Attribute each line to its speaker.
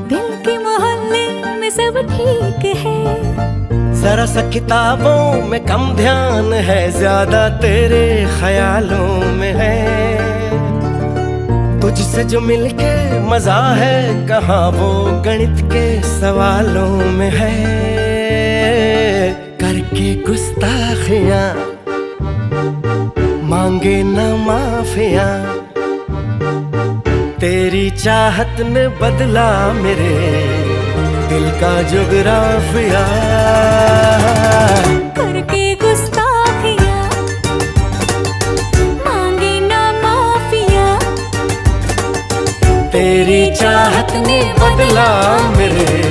Speaker 1: दिल के मोहल्ले में सब ठीक है।
Speaker 2: जरा सा किताबों में कम ध्यान है, ज्यादा तेरे ख्यालों में है। तुझसे जो मिलके मजा है, कहाँ वो गणित के सवालों में है। करके गुस्ताखियां मांगे न माफियां, तेरी चाहत ने बदला मेरे दिल का जुगराफिया।
Speaker 1: करके गुस्ताखियां मांगे ना माफिया,
Speaker 2: तेरी चाहत ने बदला मेरे